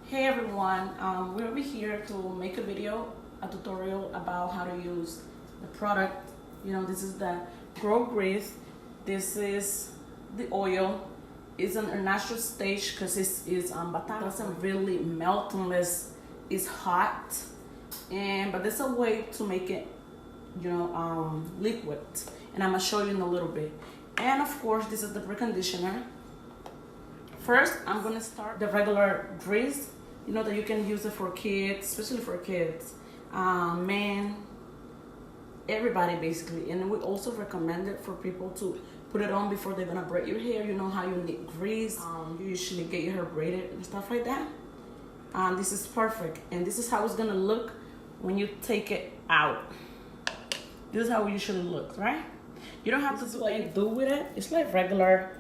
Hey everyone, we're over here to make a tutorial about how to use the product. This is the Grow Grease. This is the oil. It's in a natural stage because it's batana. It doesn't really melt unless it's hot, but there's a way to make it, liquid, and I'm gonna show you in a little bit. And of course, this is the preconditioner. First, I'm gonna start the regular grease. That you can use it for kids, especially for kids, men, everybody basically. And we also recommend it for people to put it on before they're gonna braid your hair. You know how you need grease. You usually get your hair braided and stuff like that. This is perfect, and this is how it's gonna look when you take it out. This is how it usually looks, right? You don't have to do what you do with it. It's like regular.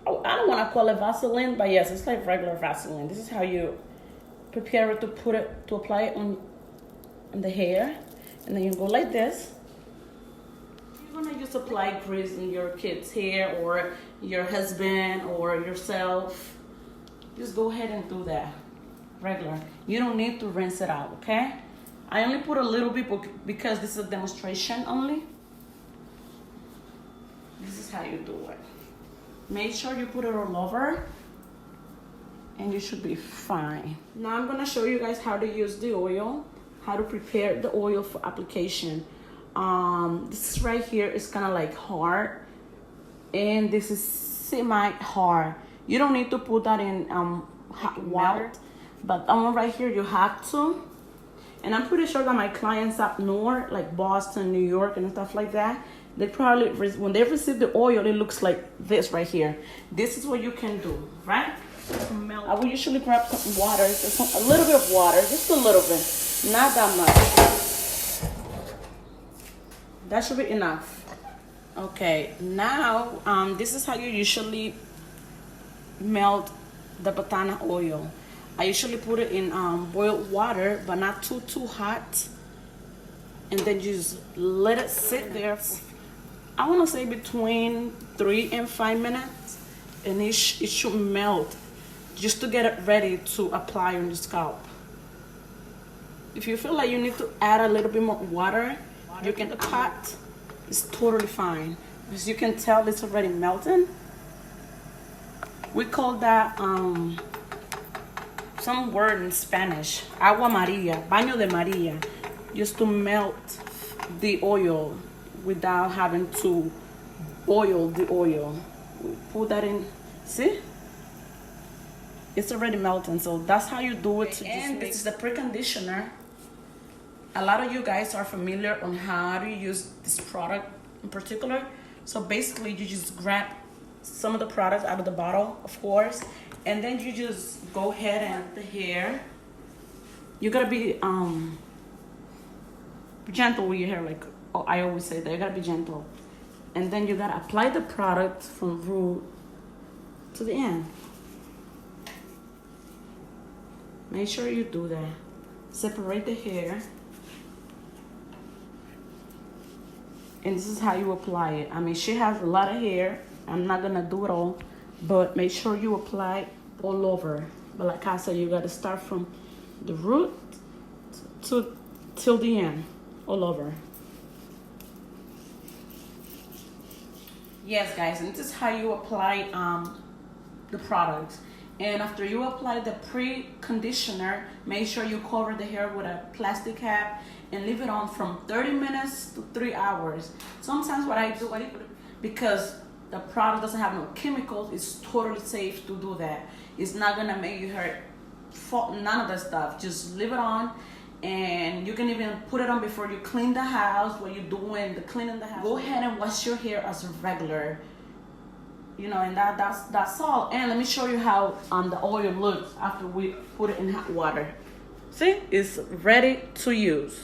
Oh, I don't want to call it Vaseline, but yes, it's like regular Vaseline. This is how you prepare it to apply it on the hair, and then you go like this. You're gonna just apply grease in your kid's hair or your husband or yourself. Just go ahead and do that regular. You don't need to rinse it out, okay? I only put a little bit because this is a demonstration only. This is how you do it. Make sure you put it all over, and you should be fine. Now I'm gonna show you guys how to use the oil, how to prepare the oil for application. This right here is kind of like hard, and this is semi-hard. You don't need to put that in hot water, but that one right here you have to. And I'm pretty sure that my clients up north, like Boston, New York, and stuff like that, they probably, when they receive the oil, it looks like this right here. This is what you can do, right? I will usually grab some water, a little bit of water, just a little bit, not that much. That should be enough. Okay, now this is how you usually melt the Batana oil. I usually put it in boiled water, but not too hot, and then just let it sit there for, I want to say between 3 and 5 minutes, and it should melt, just to get it ready to apply on the scalp. If you feel like you need to add a little bit more water, you can pot. It's totally fine. As you can tell, it's already melting. We call that some word in Spanish, agua Maria, baño de Maria, just to melt the oil without having to boil the oil. We put that in, see? It's already melting, so that's how you do it. And this is the preconditioner. A lot of you guys are familiar on how to use this product in particular. So basically, you just grab some of the products out of the bottle, of course, and then you just go ahead and the hair. You gotta be gentle with your hair, like I always say that you gotta be gentle. And then you gotta apply the product from root to the end. Make sure you do that. Separate the hair. And this is how you apply it. I mean, she has a lot of hair. I'm not gonna do it all, but make sure you apply all over. But like I said, you gotta start from the root till the end, all over. Yes, guys, and this is how you apply the products. And after you apply the pre-conditioner, make sure you cover the hair with a plastic cap and leave it on from 30 minutes to 3 hours. Sometimes what I do, because the product doesn't have no chemicals, it's totally safe to do that. It's not gonna make you hurt, none of that stuff. Just leave it on, and you can even put it on before you clean the house. When you're doing the cleaning the house, go ahead and wash your hair as regular. And that's all. And let me show you how the oil looks after we put it in hot water. See, it's ready to use.